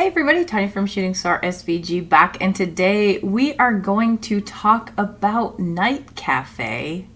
Hey everybody, Tanya from Shooting Star SVG back, and today we are going to talk about NightCafe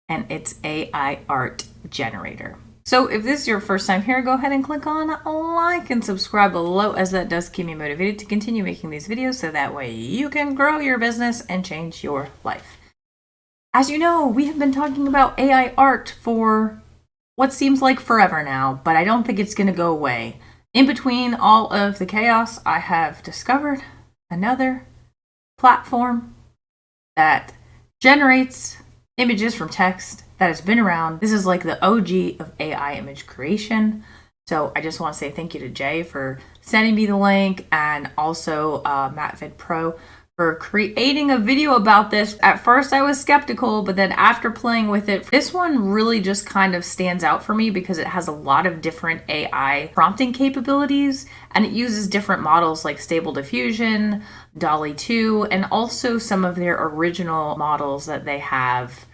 and its AI art generator. So if this is your first time here, go ahead and click on like and subscribe below, as that does keep me motivated to continue making these videos so that way you can grow your business and change your life. As you know, we have been talking about AI art for what seems like forever now, but I don't think it's going to go away. In between all of the chaos, I have discovered another platform that generates images from text that has been around. This is like the OG of AI image creation. So I just want to say thank you to Jay for sending me the link, and also MattVid Pro for creating a video about this. At first I was skeptical, but then after playing with it, this one really just kind of stands out for me because it has a lot of different AI prompting capabilities, and it uses different models like Stable Diffusion, DALL-E 2, and also some of their original models that they have,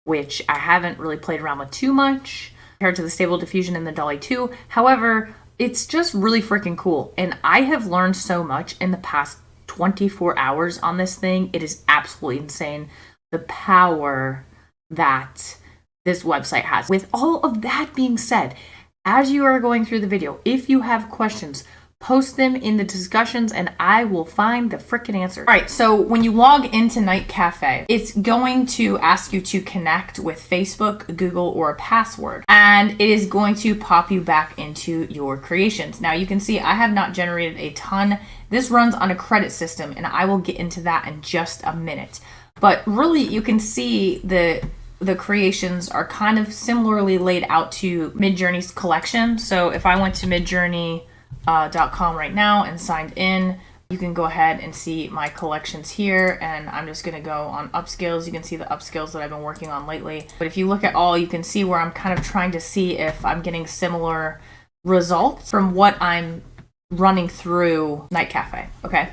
which I haven't really played around with too much compared to the Stable Diffusion and the DALL-E 2. However, it's just really freaking cool, and I have learned so much in the past 24 hours on this thing. It is absolutely insane the power that this website has. With all of that being said, as you are going through the video, if you have questions, post them in the discussions and I will find the freaking answer. All right, so when you log into NightCafe, it's going to ask you to connect with Facebook, Google, or a password, and it is going to pop you back into your creations. Now you can see I have not generated a ton. This runs on a credit system, and I will get into that in just a minute. But really, you can see the creations are kind of similarly laid out to Midjourney's collection. So if I went to midjourney.com right now and signed in, you can go ahead and see my collections here, and I'm just going to go on upscales. You can see the upscales that I've been working on lately. But if you look at all, you can see where I'm kind of trying to see if I'm getting similar results from what I'm running through NightCafe. Okay,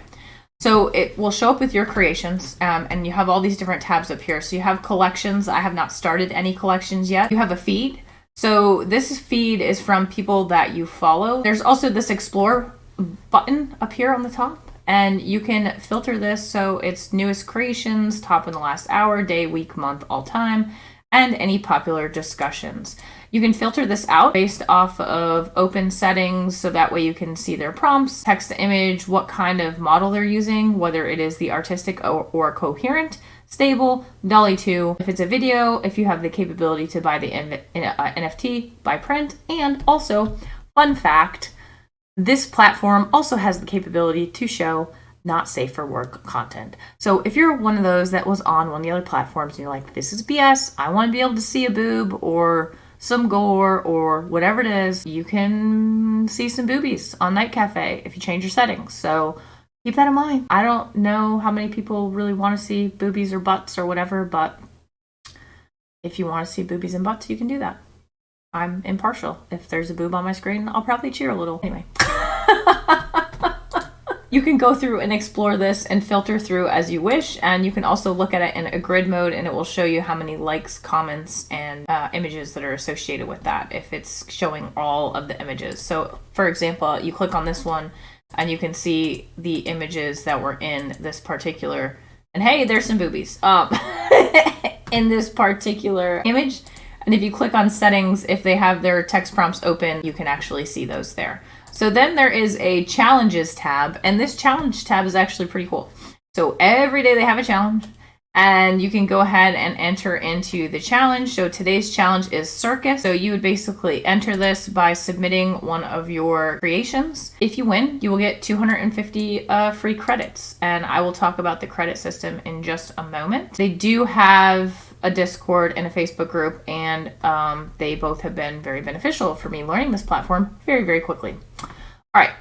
so it will show up with your creations, and you have all these different tabs up here. So you have collections. I have not started any collections yet. You have a feed. So this feed is from people that you follow. There's also this explore button up here on the top, and you can filter this so it's newest creations, top in the last hour, day, week, month, all time, and any popular discussions. You can filter this out based off of open settings, so that way you can see their prompts, text to image, what kind of model they're using, whether it is the artistic or coherent, stable, DALL-E 2. If it's a video, if you have the capability to buy the NFT by print, and also, fun fact, this platform also has the capability to show not safe for work content. So if you're one of those that was on one of the other platforms and you're like, this is BS, I want to be able to see a boob or some gore or whatever it is, you can see some boobies on NightCafe if you change your settings. So keep that in mind. I don't know how many people really want to see boobies or butts or whatever, but if you want to see boobies and butts, you can do that. I'm impartial. If there's a boob on my screen, I'll probably cheer a little. Anyway. You can go through and explore this and filter through as you wish, and you can also look at it in a grid mode, and it will show you how many likes, comments, and images that are associated with that if it's showing all of the images. So for example, you click on this one and you can see the images that were in this particular, and hey, there's some boobies in this particular image. And if you click on settings, if they have their text prompts open, you can actually see those there. So then there is a challenges tab, and this challenge tab is actually pretty cool. So every day they have a challenge, and you can go ahead and enter into the challenge. So today's challenge is circus. So you would basically enter this by submitting one of your creations. If you win, you will get 250 free credits, and I will talk about the credit system in just a moment. They do have a Discord and a Facebook group, and they both have been very beneficial for me learning this platform very, very quickly. All right,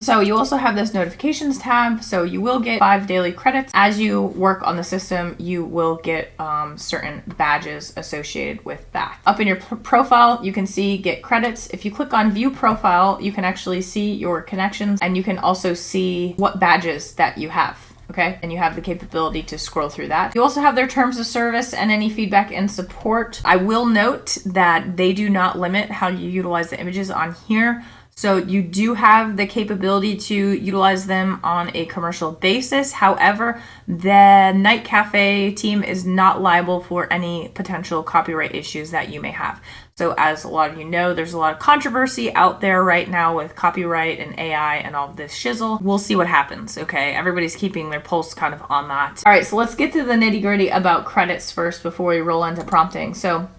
so you also have this notifications tab, so you will get 5 daily credits. As you work on the system, you will get certain badges associated with that. Up in your profile, you can see get credits. If you click on view profile, you can actually see your connections, and you can also see what badges that you have. Okay, and you have the capability to scroll through that. You also have their terms of service and any feedback and support. I will note that they do not limit how you utilize the images on here. So you do have the capability to utilize them on a commercial basis. However, the NightCafe team is not liable for any potential copyright issues that you may have. So as a lot of you know, there's a lot of controversy out there right now with copyright and AI and all this shizzle. We'll see what happens, okay? Everybody's keeping their pulse kind of on that. All right, so let's get to the nitty-gritty about credits first before we roll into prompting. So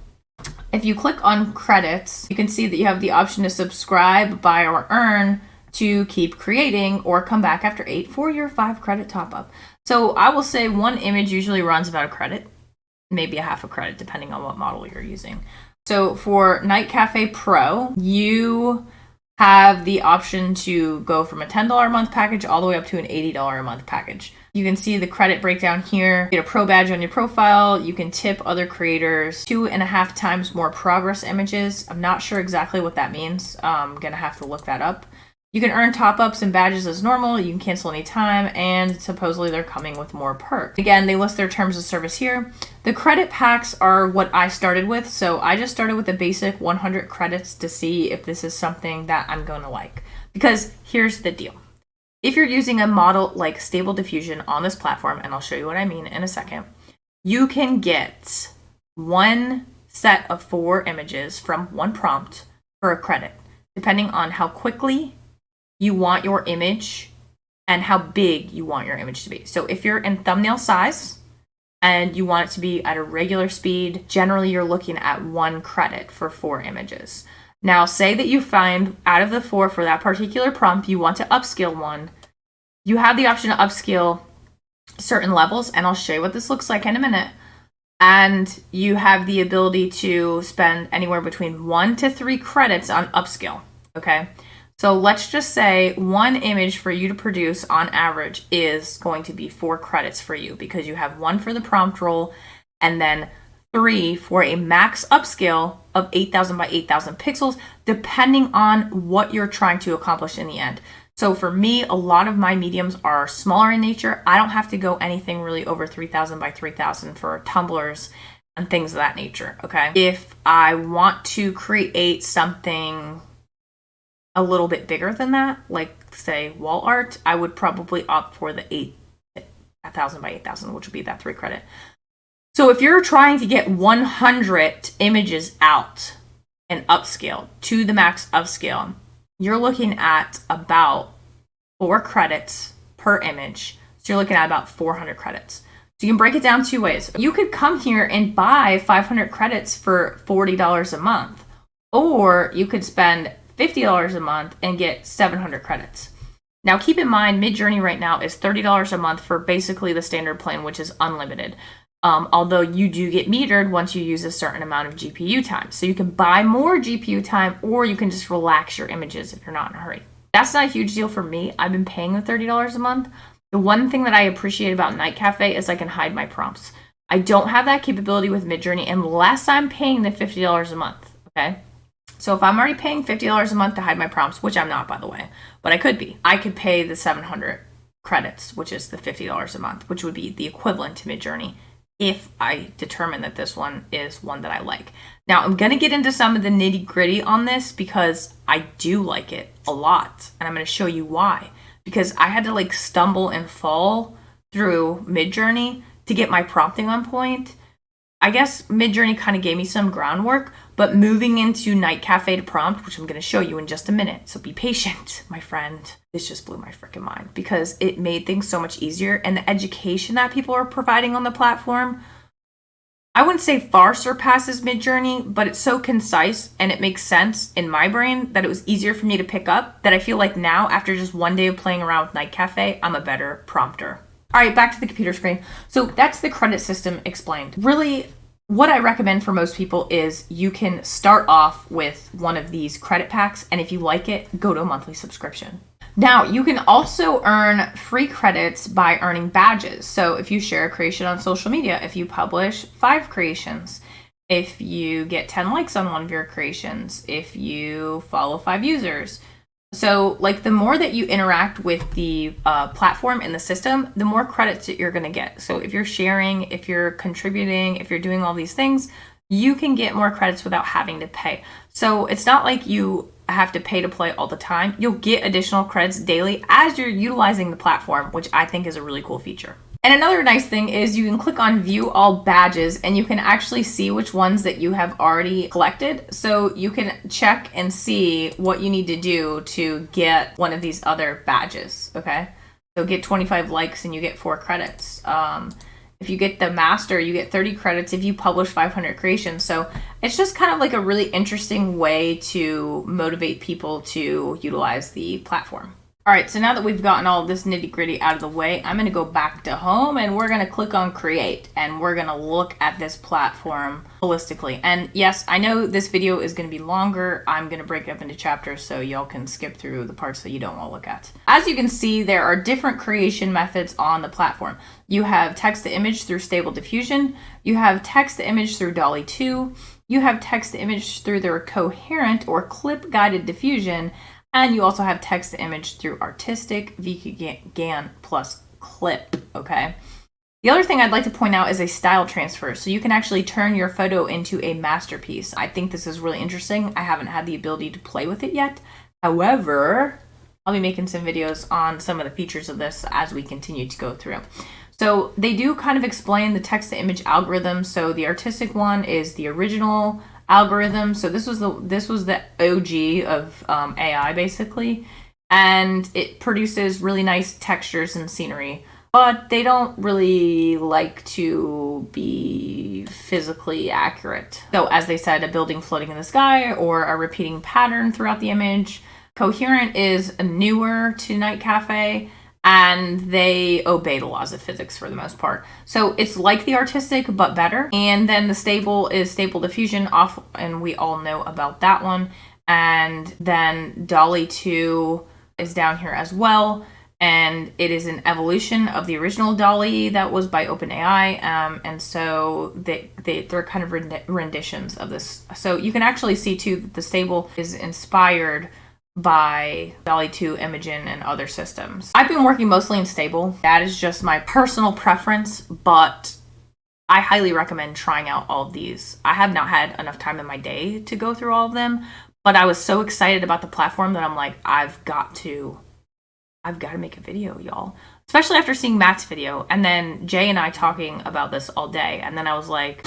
if you click on credits, you can see that you have the option to subscribe, buy, or earn to keep creating or come back after 8 for your 5 credit top up. So I will say one image usually runs about a credit, maybe a half a credit, depending on what model you're using. So for NightCafe Pro, you have the option to go from a $10 a month package all the way up to an $80 a month package. You can see the credit breakdown here. You get a pro badge on your profile. You can tip other creators 2.5 times more progress images. I'm not sure exactly what that means. I'm gonna have to look that up. You can earn top-ups and badges as normal. You can cancel anytime, and supposedly they're coming with more perks. Again, they list their terms of service here. The credit packs are what I started with, so I just started with the basic 100 credits to see if this is something that I'm going to like. Because here's the deal. If you're using a model like Stable Diffusion on this platform, and I'll show you what I mean in a second, you can get one set of 4 images from one prompt for a credit, depending on how quickly you want your image and how big you want your image to be. So if you're in thumbnail size and you want it to be at a regular speed, generally you're looking at 1 credit for 4 images. Now, say that you find out of the 4 for that particular prompt, you want to upscale one. You have the option to upscale certain levels, and I'll show you what this looks like in a minute. And you have the ability to spend anywhere between 1 to 3 credits on upscale, okay? So let's just say 1 image for you to produce on average is going to be 4 credits for you because you have 1 for the prompt roll and then 3 for a max upscale of 8,000 by 8,000 pixels, depending on what you're trying to accomplish in the end. So for me, a lot of my mediums are smaller in nature. I don't have to go anything really over 3,000 by 3,000 for tumblers and things of that nature, okay? If I want to create something a little bit bigger than that, like say wall art, I would probably opt for the 8,000 by 8,000, which would be that 3 credit. So if you're trying to get 100 images out and upscale to the max upscale, you're looking at about 4 credits per image. So you're looking at about 400 credits. So you can break it down 2 ways. You could come here and buy 500 credits for $40 a month, or you could spend $50 a month and get 700 credits. Now keep in mind, Midjourney right now is $30 a month for basically the standard plan, which is unlimited. Although you do get metered once you use a certain amount of GPU time. So you can buy more GPU time, or you can just relax your images if you're not in a hurry. That's not a huge deal for me. I've been paying the $30 a month. The one thing that I appreciate about NightCafe is I can hide my prompts. I don't have that capability with Midjourney unless I'm paying the $50 a month, okay? So if I'm already paying $50 a month to hide my prompts, which I'm not, by the way, but I could be, I could pay the 700 credits, which is the $50 a month, which would be the equivalent to Midjourney if I determine that this one is one that I like. Now, I'm going to get into some of the nitty gritty on this because I do like it a lot, and I'm going to show you why. Because I had to like stumble and fall through Midjourney to get my prompting on point. I guess Midjourney kind of gave me some groundwork, but moving into NightCafe to prompt, which I'm going to show you in just a minute, so be patient, my friend. This just blew my freaking mind because it made things so much easier, and the education that people are providing on the platform, I wouldn't say far surpasses Midjourney, but it's so concise and it makes sense in my brain that it was easier for me to pick up that I feel like now, after just one day of playing around with NightCafe, I'm a better prompter. All right, back to the computer screen. So that's the credit system explained. Really, what I recommend for most people is you can start off with one of these credit packs, and if you like it, go to a monthly subscription. Now, you can also earn free credits by earning badges. So if you share a creation on social media, if you publish 5 creations, if you get 10 likes on one of your creations, if you follow 5 users. So like the more that you interact with the platform and the system, the more credits that you're going to get. So if you're sharing, if you're contributing, if you're doing all these things, you can get more credits without having to pay. So it's not like you have to pay to play all the time. You'll get additional credits daily as you're utilizing the platform, which I think is a really cool feature. And another nice thing is you can click on view all badges and you can actually see which ones that you have already collected. So you can check and see what you need to do to get one of these other badges, okay? So get 25 likes and you get 4 credits. If you get the master, you get 30 credits if you publish 500 creations. So it's just kind of like a really interesting way to motivate people to utilize the platform. All right, so now that we've gotten all of this nitty gritty out of the way, I'm gonna go back to home and we're gonna click on create and we're gonna look at this platform holistically. And yes, I know this video is gonna be longer. I'm gonna break it up into chapters so y'all can skip through the parts that you don't wanna look at. As you can see, there are different creation methods on the platform. You have text to image through Stable Diffusion. You have text to image through DALL-E 2. You have text to image through their coherent or clip guided diffusion. And you also have text to image through Artistic, VGAN plus Clip, okay? The other thing I'd like to point out is a style transfer. So you can actually turn your photo into a masterpiece. I think this is really interesting. I haven't had the ability to play with it yet. However, I'll be making some videos on some of the features of this as we continue to go through. So they do kind of explain the text to image algorithm. So the artistic one is the original algorithm. So this was the OG of AI basically, and it produces really nice textures and scenery, but they don't really like to be physically accurate. So as they said, a building floating in the sky or a repeating pattern throughout the image. Coherent is newer to NightCafe, and they obey the laws of physics for the most part. So it's like the artistic, but better. And then the stable is Stable Diffusion off, and we all know about that one. And then DALL-E 2 is down here as well. And it is an evolution of the original DALL-E that was by OpenAI. And so they're kind of renditions of this. So you can actually see too that the stable is inspired by DALL-E 2, Imagen, and other systems. I've been working mostly in Stable. That is just my personal preference, but I highly recommend trying out all of these. I have not had enough time in my day to go through all of them, but I was so excited about the platform that I'm like, I've got to make a video, y'all. Especially after seeing Matt's video, and then Jay and I talking about this all day, and then I was like,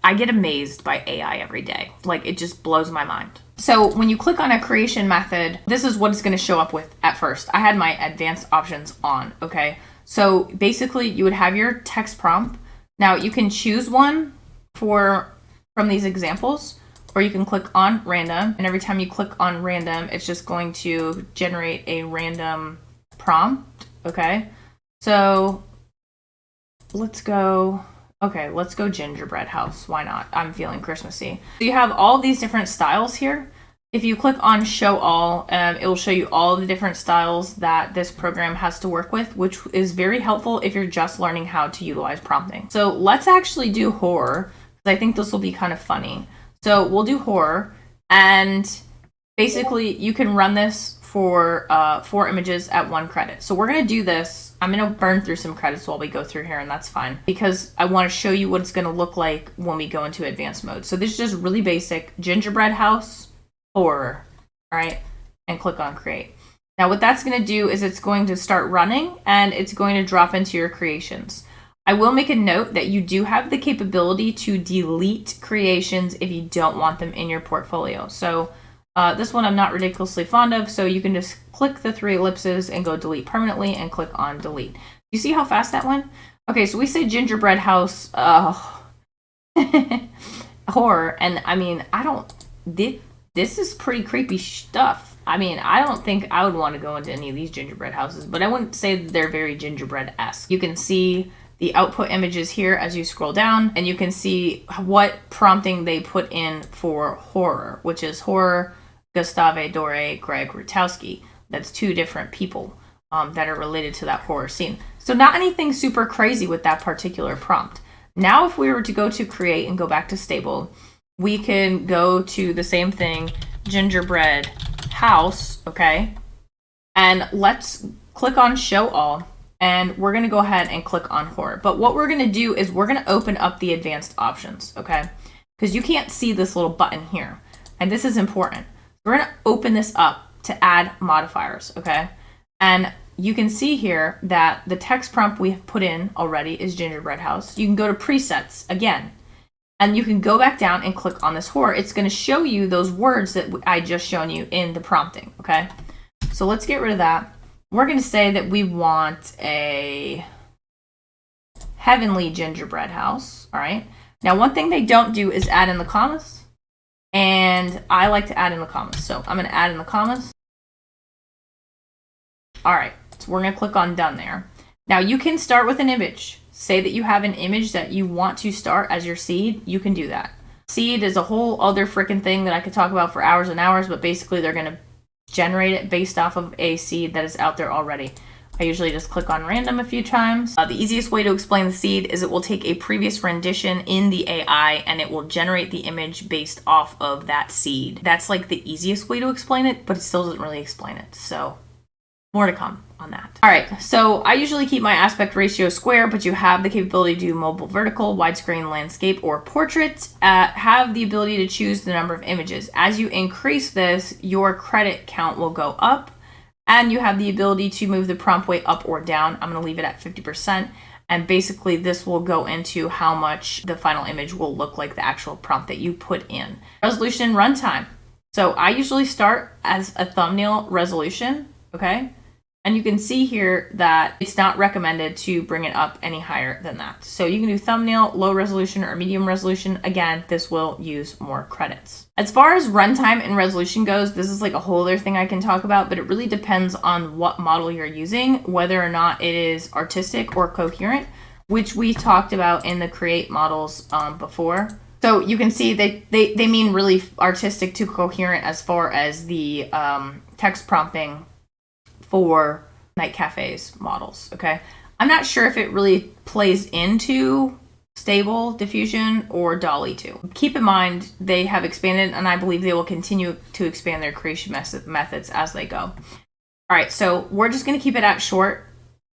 I get amazed by AI every day. Like, it just blows my mind. So when you click on a creation method, this is what it's going to show up with at first. I had my advanced options on, okay? So basically you would have your text prompt. Now you can choose one from these examples, or you can click on random. And every time you click on random, it's just going to generate a random prompt, okay? So let's go gingerbread house. Why not? I'm feeling Christmassy. So you have all these different styles here. If you click on show all, it will show you all the different styles that this program has to work with, which is very helpful if you're just learning how to utilize prompting. So let's actually do horror, because I think this will be kind of funny. So we'll do horror, and basically you can run this for 4 images at 1 credit. So we're going to do this. I'm going to burn through some credits while we go through here, and that's fine, because I want to show you what it's going to look like when we go into advanced mode. So this is just really basic gingerbread house horror, all right? And click on create. Now what that's going to do is it's going to start running, and it's going to drop into your creations. I will make a note that you do have the capability to delete creations if you don't want them in your portfolio. So this one I'm not ridiculously fond of, so you can just click the 3 ellipses and go delete permanently and click on delete. You see how fast that went? Okay, so we say gingerbread house horror, and I mean, this is pretty creepy stuff. I mean, I don't think I would want to go into any of these gingerbread houses, but I wouldn't say that they're very gingerbread-esque. You can see the output images here as you scroll down, and you can see what prompting they put in for horror, which is horror, Gustave Doré, Greg Rutowski. That's 2 different people that are related to that horror scene. So not anything super crazy with that particular prompt. Now if we were to go to create and go back to stable, we can go to the same thing, gingerbread house, okay? And let's click on show all, and we're gonna go ahead and click on horror. But what we're gonna do is we're gonna open up the advanced options, okay? Because you can't see this little button here, and this is important. We're going to open this up to add modifiers, okay? And you can see here that the text prompt we have put in already is gingerbread house. You can go to presets again, and you can go back down and click on this horror. It's going to show you those words that I just shown you in the prompting, okay? So let's get rid of that. We're going to say that we want a heavenly gingerbread house, all right? Now, one thing they don't do is add in the commas. And I like to add in the commas. So I'm going to add in the commas. All right. So we're going to click on done there. Now you can start with an image. Say that you have an image that you want to start as your seed. You can do that. Seed is a whole other freaking thing that I could talk about for hours and hours, but basically they're going to generate it based off of a seed that is out there already. I usually just click on random a few times. The easiest way to explain the seed is it will take a previous rendition in the AI and it will generate the image based off of that seed. That's like the easiest way to explain it, but it still doesn't really explain it. So more to come on that. All right, so I usually keep my aspect ratio square, but you have the capability to do mobile vertical, widescreen, landscape, or portrait. Have the ability to choose the number of images. As you increase this, your credit count will go up. And you have the ability to move the prompt weight up or down. I'm going to leave it at 50%. And basically this will go into how much the final image will look like the actual prompt that you put in. Resolution runtime. So I usually start as a thumbnail resolution, okay? And you can see here that it's not recommended to bring it up any higher than that. So you can do thumbnail, low resolution, or medium resolution. Again, this will use more credits. As far as runtime and resolution goes, this is like a whole other thing I can talk about, but it really depends on what model you're using, whether or not it is artistic or coherent, which we talked about in the create models before. So you can see they mean really artistic to coherent as far as the text prompting for NightCafe's models, okay? I'm not sure if it really plays into Stable Diffusion or DALL-E 2. Keep in mind, they have expanded, and I believe they will continue to expand their creation methods as they go. All right, so we're just going to keep it at short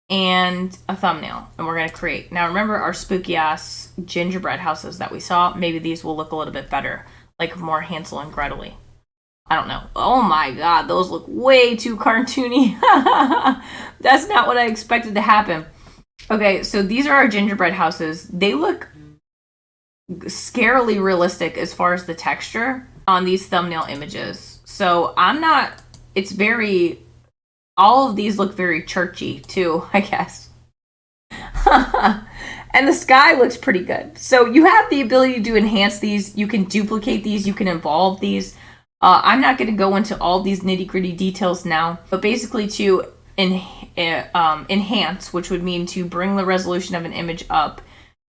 and a thumbnail, and we're going to create. Now, remember our spooky-ass gingerbread houses that we saw? Maybe these will look a little bit better, like more Hansel and Gretel-y. I don't know. Oh my god, those look way too cartoony. That's not what I expected to happen. Okay, so these are our gingerbread houses. They look scarily realistic as far as the texture on these thumbnail images. So it's very, all of these look very churchy too, I guess. And the sky looks pretty good. So you have the ability to enhance these. You can duplicate these. You can evolve these. I'm not going to go into all these nitty-gritty details now, but basically to enhance, which would mean to bring the resolution of an image up,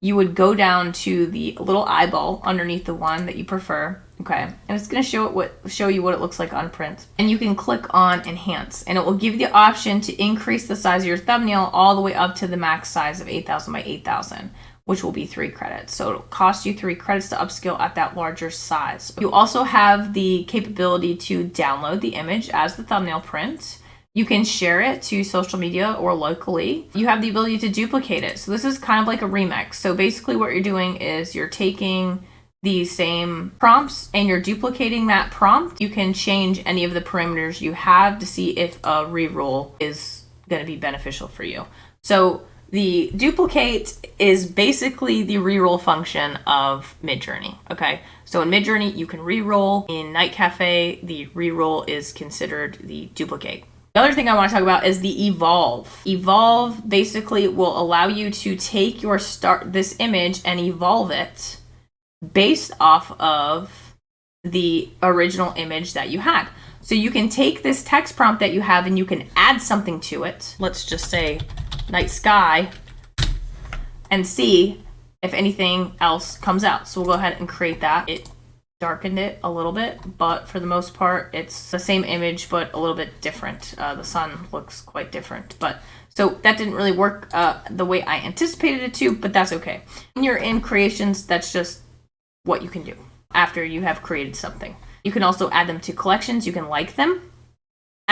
you would go down to the little eyeball underneath the one that you prefer, okay? And it's going to show you what it looks like on print. And you can click on enhance, and it will give you the option to increase the size of your thumbnail all the way up to the max size of 8,000 by 8,000. Which will be 3 credits. So it'll cost you 3 credits to upscale at that larger size. You also have the capability to download the image as the thumbnail print. You can share it to social media or locally. You have the ability to duplicate it. So this is kind of like a remix. So basically what you're doing is you're taking the same prompts and you're duplicating that prompt. You can change any of the parameters you have to see if a reroll is going to be beneficial for you. So the duplicate is basically the reroll function of Midjourney, okay? So in Midjourney, you can reroll. In NightCafe, the reroll is considered the duplicate. The other thing I want to talk about is the evolve. Evolve basically will allow you to take this image and evolve it based off of the original image that you had. So you can take this text prompt that you have and you can add something to it. Let's just say night sky, and see if anything else comes out. So we'll go ahead and create that. It darkened it a little bit, but for the most part, it's the same image, but a little bit different. The sun looks quite different, but so that didn't really work the way I anticipated it to, but that's okay. When you're in creations, that's just what you can do after you have created something. You can also add them to collections. You can like them.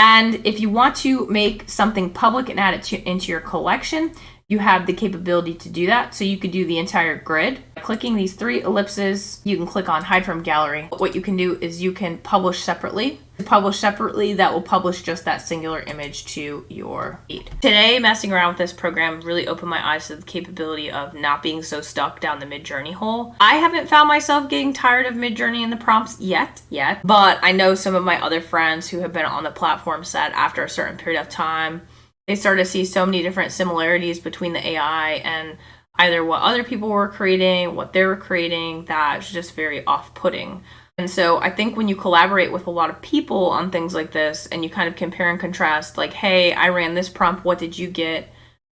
And if you want to make something public and add it into your collection, you have the capability to do that. So you could do the entire grid. By clicking these 3 ellipses, you can click on hide from gallery. What you can do is you can publish separately. publish separately that will publish just that singular image to your feed. Today, messing around with this program really opened my eyes to the capability of not being so stuck down the Midjourney hole. I haven't found myself getting tired of Midjourney in the prompts yet, but I know some of my other friends who have been on the platform said after a certain period of time, they started to see so many different similarities between the AI and either what other people were creating, what they were creating, that's just very off-putting. And so I think when you collaborate with a lot of people on things like this and you kind of compare and contrast, like, hey, I ran this prompt, what did you get?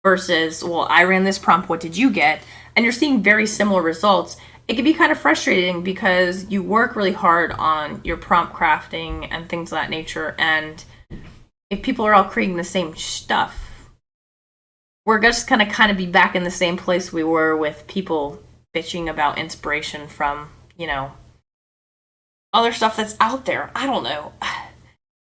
Versus, well, I ran this prompt, what did you get? And you're seeing very similar results. It can be kind of frustrating because you work really hard on your prompt crafting and things of that nature. And if people are all creating the same stuff, we're just going to kind of be back in the same place we were with people bitching about inspiration from, other stuff that's out there. I don't know.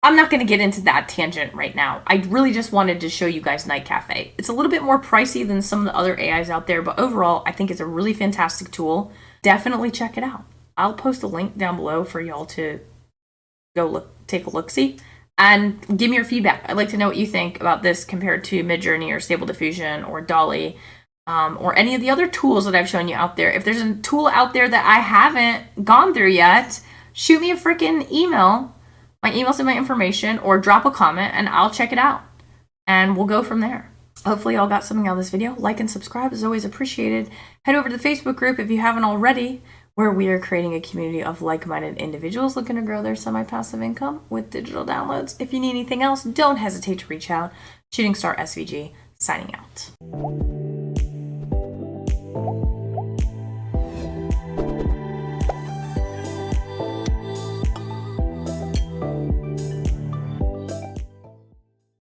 I'm not going to get into that tangent right now. I really just wanted to show you guys NightCafe. It's a little bit more pricey than some of the other AIs out there, but overall, I think it's a really fantastic tool. Definitely check it out. I'll post a link down below for y'all to go take a look-see and give me your feedback. I'd like to know what you think about this compared to Midjourney or Stable Diffusion or DALL-E. Or any of the other tools that I've shown you out there. If there's a tool out there that I haven't gone through yet, shoot me a freaking email. My email's in my information, or drop a comment and I'll check it out. And we'll go from there. Hopefully y'all got something out of this video. Like and subscribe is always appreciated. Head over to the Facebook group if you haven't already, where we are creating a community of like-minded individuals looking to grow their semi-passive income with digital downloads. If you need anything else, don't hesitate to reach out. Shooting Star SVG, signing out.